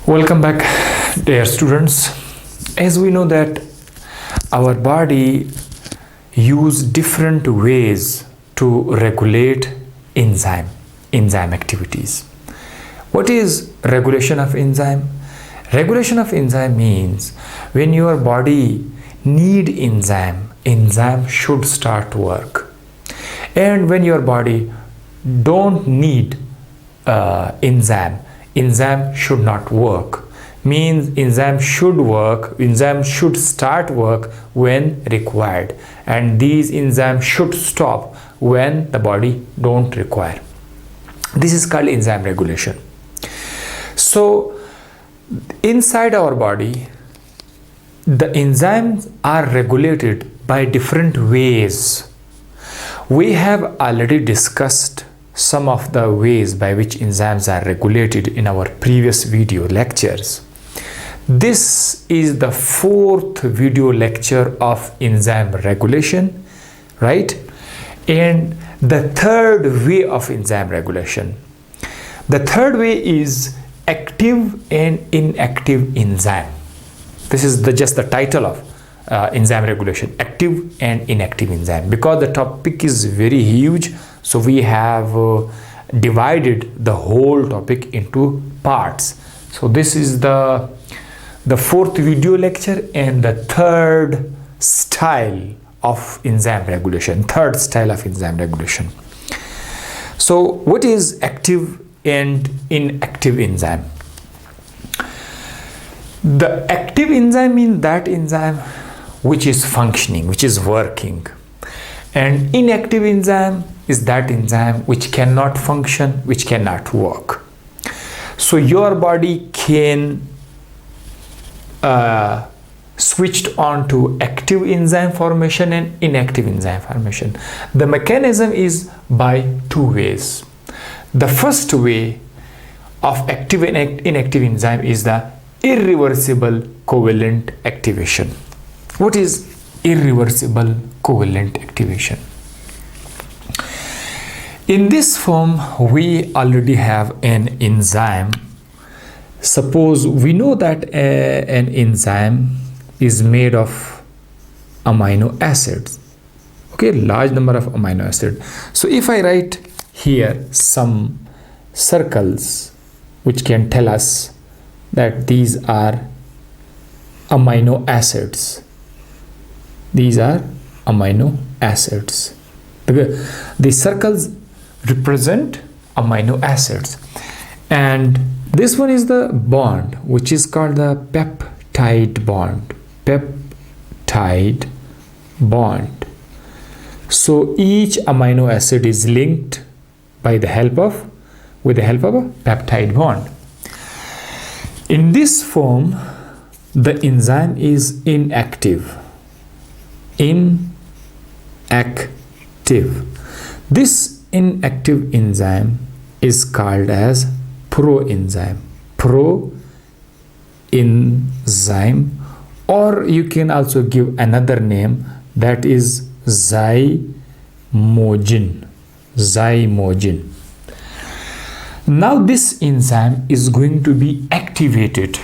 Welcome back, dear students. As we know that our body use different ways to regulate enzyme activities. What is regulation of enzyme? Regulation of enzyme means when your body need enzyme should start work, and when your body don't need enzyme should not work. Means enzyme should start work when required, and these enzymes should stop when the body don't require. This is called enzyme regulation. So inside our body, the enzymes are regulated by different ways. We have already discussed some of the ways by which enzymes are regulated in our previous video lectures. This is the fourth video lecture of enzyme regulation, right? And the third way of enzyme regulation. The third way is active and inactive enzyme. This is just the title of enzyme regulation, active and inactive enzyme. Because the topic is very huge, so we have divided the whole topic into parts. So this is the fourth video lecture and the third style of enzyme regulation. So what is active and inactive enzyme? The active enzyme means that enzyme which is functioning, which is working, and inactive enzyme is that enzyme which cannot function, which cannot work. So your body can switched on to active enzyme formation and inactive enzyme formation. The mechanism is by two ways. The first way of active and inactive enzyme is the irreversible covalent activation. What is irreversible covalent activation? In this form, we already have an enzyme. Suppose we know that an enzyme is made of amino acids. Okay, large number of amino acids. So if I write here some circles which can tell us that these are amino acids. These are amino acids. The circles represent amino acids, and this one is the bond which is called the peptide bond. So each amino acid is linked with the help of a peptide bond. In this form, the enzyme is inactive. This inactive enzyme is called as proenzyme, or you can also give another name, that is zymogen. Now this enzyme is going to be activated,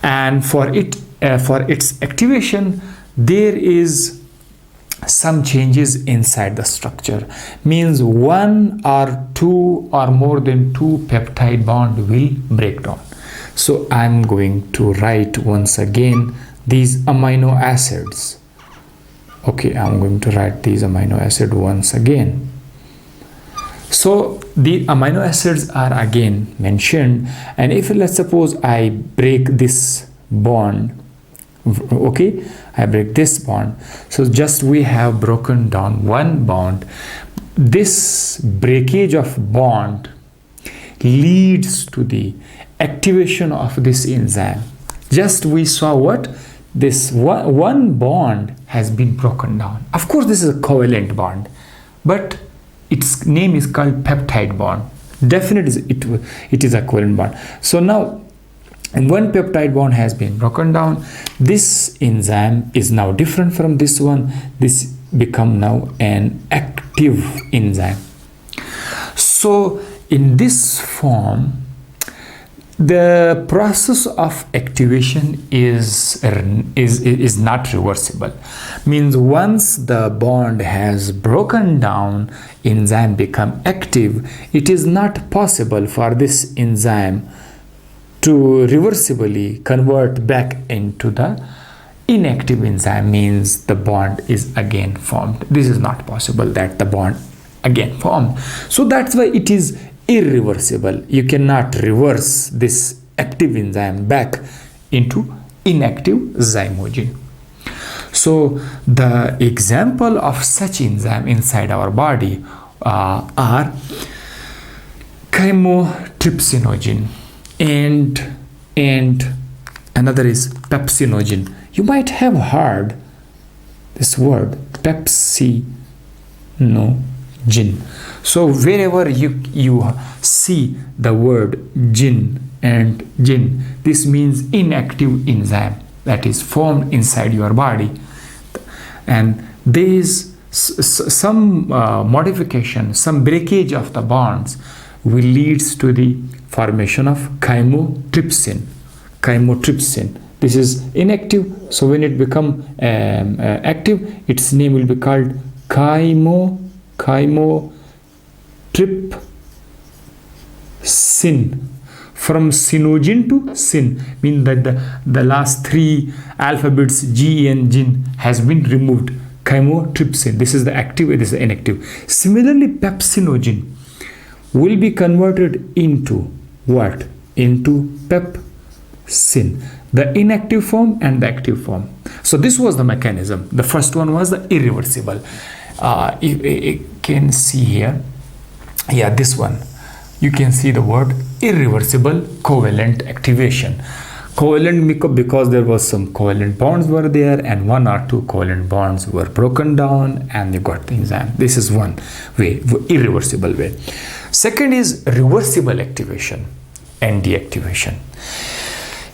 and for its activation there is some changes inside the structure. Means one or two or more than two peptide bond will break down. So I'm going to write once again these amino acids. Okay, I'm going to write these amino acids once again. So the amino acids are again mentioned, and if let's suppose I break this bond, okay, I break this bond, so just we have broken down one bond. This breakage of bond leads to the activation of this enzyme. Just we saw what this one bond has been broken down. Of course this is a covalent bond, but its name is called peptide bond. Definitely it is a covalent bond. So now one peptide bond has been broken down. This enzyme is now different from this one. This become now an active enzyme. So in this form, The process of activation is not reversible. Means once the bond has broken down, enzyme become active. It is not possible for this enzyme to reversibly convert back into the inactive enzyme. Means the bond is again formed. This is not possible that the bond again formed. So that's why it is irreversible. You cannot reverse this active enzyme back into inactive zymogen. So the example of such enzyme inside our body are chymotrypsinogen and another is pepsinogen. You might have heard this word pepsinogen. So wherever you see the word gin and gin, this means inactive enzyme that is formed inside your body, and there is some modification, some breakage of the bonds will leads to the formation of chymotrypsin. This is inactive, so when it become active, its name will be called chymotrypsin. From sinogen to sin, mean that the last three alphabets G and gin has been removed. Chymotrypsin, this is the active, this is the inactive. Similarly, pepsinogen will be converted into what? Into pepsin, the inactive form and the active form. So this was the mechanism. The first one was the irreversible. You can see here, yeah, this one. You can see the word irreversible covalent activation. Covalent because there was some covalent bonds were there and one or two covalent bonds were broken down and you got the enzyme. This is one way, irreversible way. Second is reversible activation and deactivation.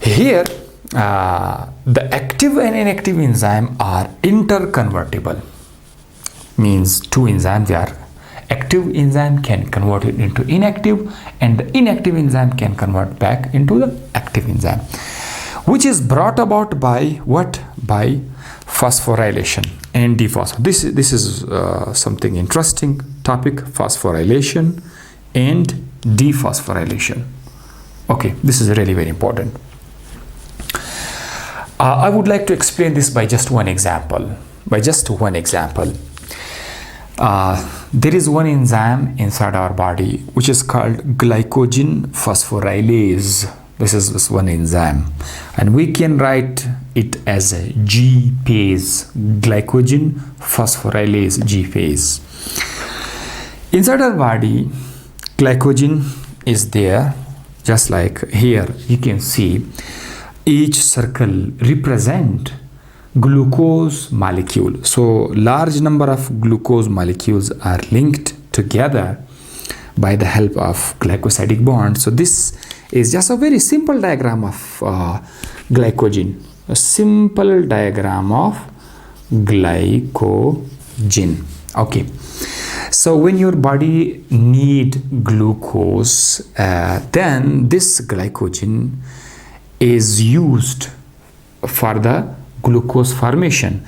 Here the active and inactive enzyme are interconvertible. Means two enzymes, they are active enzyme can convert it into inactive and the inactive enzyme can convert back into the active enzyme, which is brought about by what? By phosphorylation and dephosphorylation. This is something interesting topic, phosphorylation and dephosphorylation. Okay, this is really very important. I would like to explain this by just one example. There is one enzyme inside our body which is called glycogen phosphorylase. This is this one enzyme, and we can write it as a G-phase, glycogen phosphorylase G-phase. Inside our body, glycogen is there, just like here you can see each circle represent glucose molecule. So large number of glucose molecules are linked together by the help of glycosidic bond. So this is just a very simple diagram of glycogen, a simple diagram of glycogen. Okay, so when your body need glucose, then this glycogen is used for the glucose formation,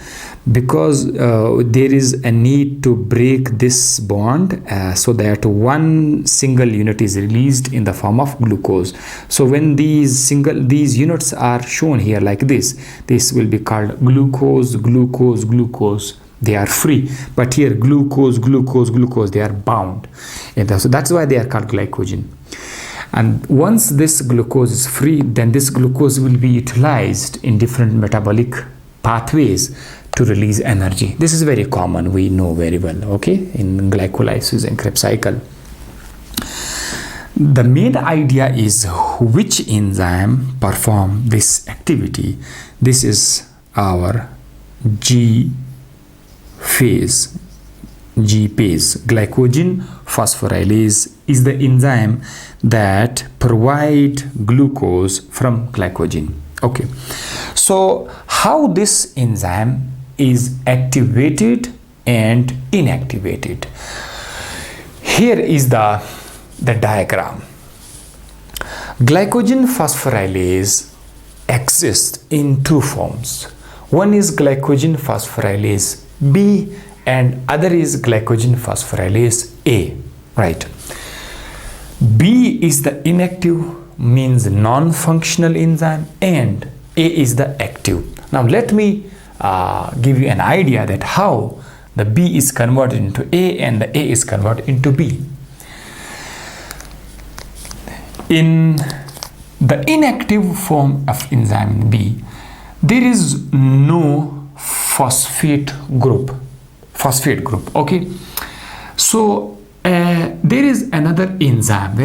because there is a need to break this bond so that one single unit is released in the form of glucose. So when these units are shown here like this will be called glucose. They are free, but here glucose, they are bound, and so that's why they are called glycogen. And once this glucose is free, then this glucose will be utilized in different metabolic pathways to release energy. This is very common, we know very well, okay, in glycolysis and Krebs cycle. The main idea is which enzyme perform this activity. This is our G-phase. Glycogen phosphorylase is the enzyme that provide glucose from glycogen. Okay, so how this enzyme is activated and inactivated? Here is the diagram. Glycogen phosphorylase exists in two forms. One is glycogen phosphorylase B and other is glycogen phosphorylase A, right? B is the inactive, means non-functional enzyme, and A is the active. Now let me give you an idea that how the B is converted into A and the A is converted into B. In the inactive form of enzyme B, there is no phosphate group, okay? So there is another enzyme,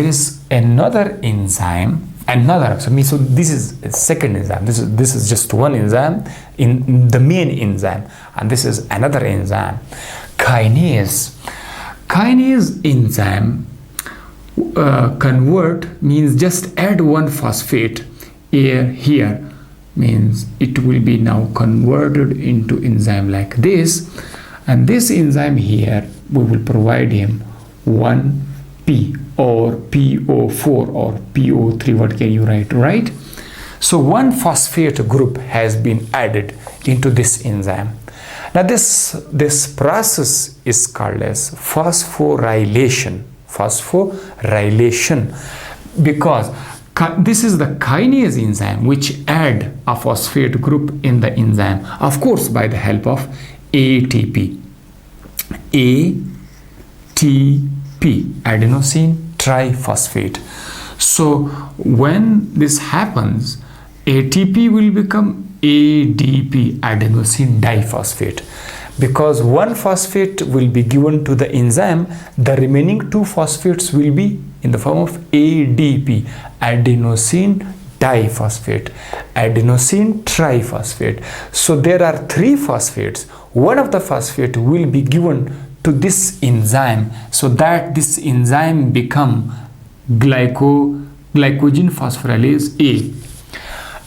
so this is a second enzyme, this is just one enzyme in the main enzyme, and this is another enzyme, kinase enzyme. Convert means just add one phosphate here, means it will be now converted into enzyme like this, and this enzyme here we will provide him 1P or PO4 or PO3, what can you write, right? So one phosphate group has been added into this enzyme. Now this process is called as phosphorylation, because this is the kinase enzyme which add a phosphate group in the enzyme, of course by the help of ATP, adenosine triphosphate. So when this happens, ATP will become ADP, adenosine diphosphate. Because one phosphate will be given to the enzyme, the remaining two phosphates will be in the form of ADP, adenosine diphosphate, adenosine triphosphate. So there are three phosphates. One of the phosphate will be given to this enzyme, so that this enzyme become glycogen phosphorylase A.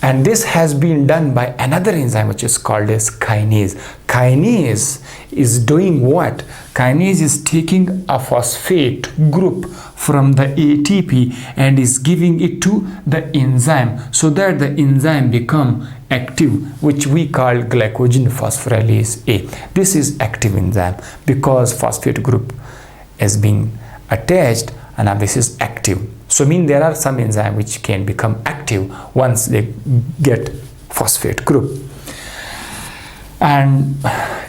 And this has been done by another enzyme which is called as kinase. Kinase is doing what? Kinase is taking a phosphate group from the ATP and is giving it to the enzyme, so that the enzyme become active, which we call glycogen phosphorylase A. This is active enzyme because phosphate group is being attached, and now this is active. So mean there are some enzymes which can become active once they get phosphate group. And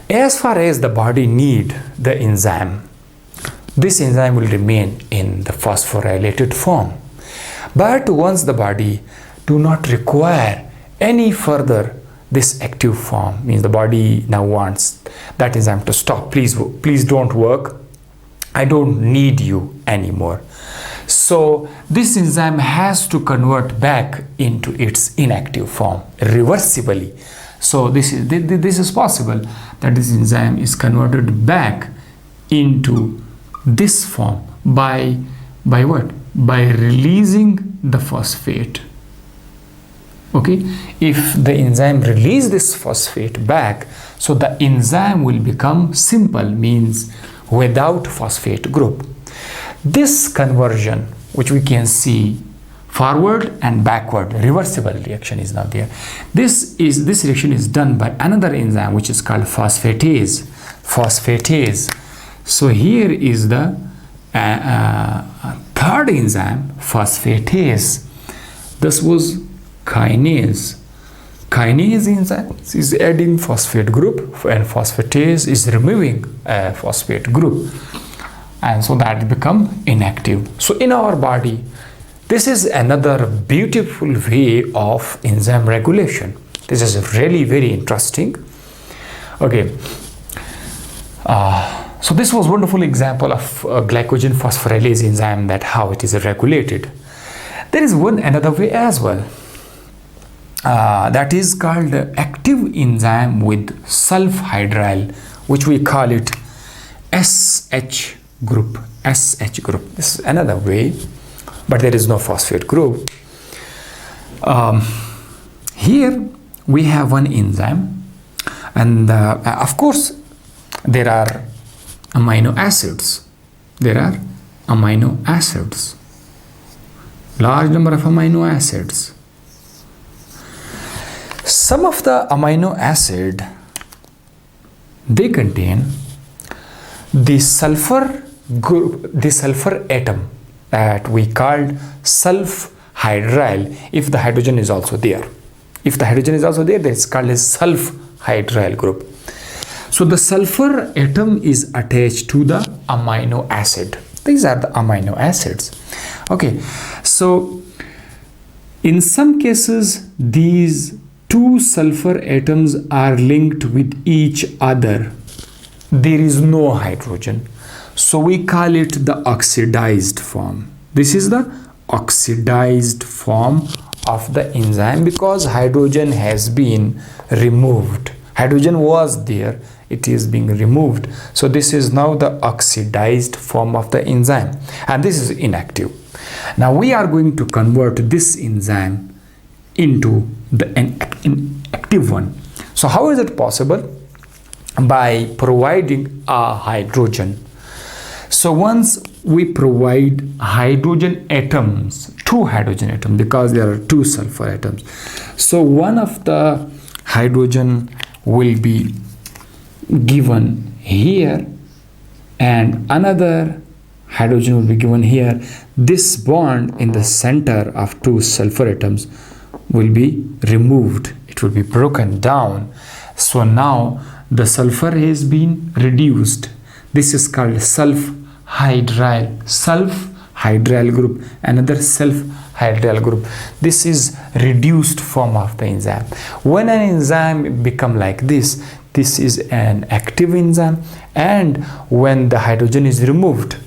as far as the body need the enzyme, this enzyme will remain in the phosphorylated form. But once the body do not require any further this active form, means the body now wants that enzyme to stop, please don't work, I don't need you anymore. So this enzyme has to convert back into its inactive form reversibly. So this is possible, that this enzyme is converted back into this form by what? By releasing the phosphate. Okay, if the enzyme release this phosphate back, so the enzyme will become simple, means without phosphate group. This conversion, which we can see forward and backward, reversible reaction is now there. This reaction is done by another enzyme which is called phosphatase. So here is the third enzyme, phosphatase. This was kinase. Kinase enzyme is adding phosphate group, and phosphatase is removing a phosphate group, and so that become inactive. So in our body, this is another beautiful way of enzyme regulation. This is really very interesting. Okay, so this was wonderful example of glycogen phosphorylase enzyme, that how it is regulated. There is another way as well. That is called active enzyme with sulfhydryl, which we call it SH group. This is another way, but there is no phosphate group. Here we have one enzyme, and of course there are amino acids. large number of amino acids. Some of the amino acid, they contain the sulfur group, the sulfur atom that we called sulf hydryl. If the hydrogen is also there, if the hydrogen is also there, then it's called as sulf hydryl group. So the sulfur atom is attached to the amino acid. These are the amino acids. Okay, so in some cases these two sulfur atoms are linked with each other. There is no hydrogen, so we call it the oxidized form. This is the oxidized form of the enzyme because hydrogen has been removed. Hydrogen was there, it is being removed. So this is now the oxidized form of the enzyme, and this is inactive. Now we are going to convert this enzyme into an active one. So how is it possible? By providing a hydrogen. So once we provide hydrogen atoms, two hydrogen atoms, because there are two sulfur atoms, so one of the hydrogen will be given here and another hydrogen will be given here. This bond in the center of two sulfur atoms will be removed, it will be broken down. So now the sulfur has been reduced. This is called sulf hydryl group, another sulf hydryl group. This is reduced form of the enzyme. When an enzyme become like this is an active enzyme, and when the hydrogen is removed,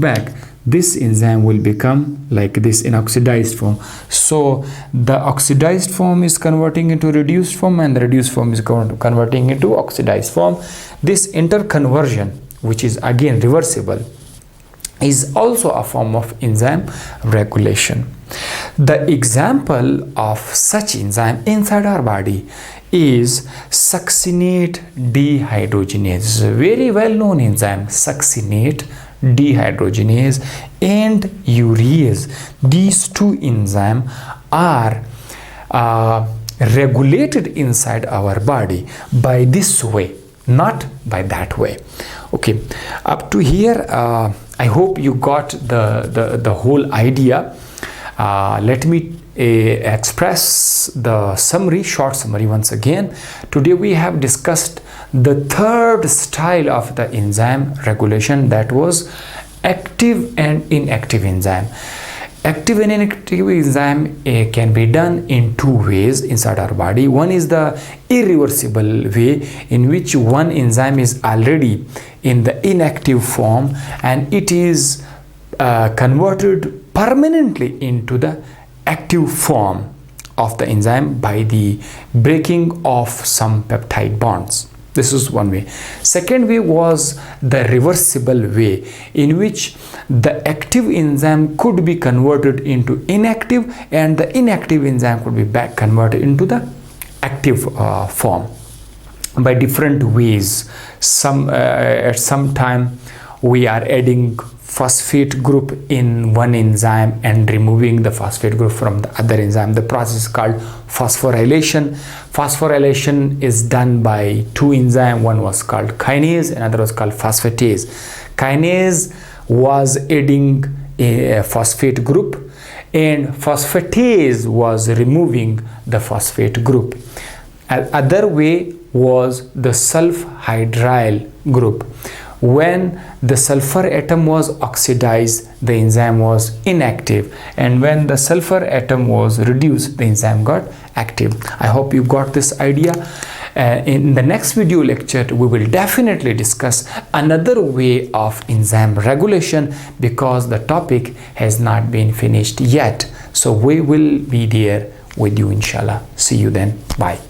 back, this enzyme will become like this in oxidized form. So the oxidized form is converting into reduced form, and the reduced form is converting into oxidized form. This interconversion, which is again reversible, is also a form of enzyme regulation. The example of such enzyme inside our body is succinate dehydrogenase. It's a very well known enzyme, succinate dehydrogenase and urease. These two enzymes are regulated inside our body by this way, not by that way. Okay, up to here I hope you got the whole idea. Let me express the short summary once again. Today we have discussed the third style of the enzyme regulation, that was active and inactive enzyme. Active and inactive enzyme can be done in two ways inside our body. One is the irreversible way, in which one enzyme is already in the inactive form and it is converted permanently into the active form of the enzyme by the breaking of some peptide bonds. This is one way. Second way was the reversible way, in which the active enzyme could be converted into inactive and the inactive enzyme could be back converted into the active form by different ways. At some time we are adding phosphate group in one enzyme and removing the phosphate group from the other enzyme. The process is called phosphorylation. Phosphorylation is done by two enzymes. One was called kinase, another was called phosphatase. Kinase was adding a phosphate group and phosphatase was removing the phosphate group. Other way was the sulf hydryl group. When the sulfur atom was oxidized, the enzyme was inactive, and when the sulfur atom was reduced, the enzyme got active. I hope you got this idea. In the next video lecture, we will definitely discuss another way of enzyme regulation, because the topic has not been finished yet. So we will be there with you, inshallah. See you then. Bye.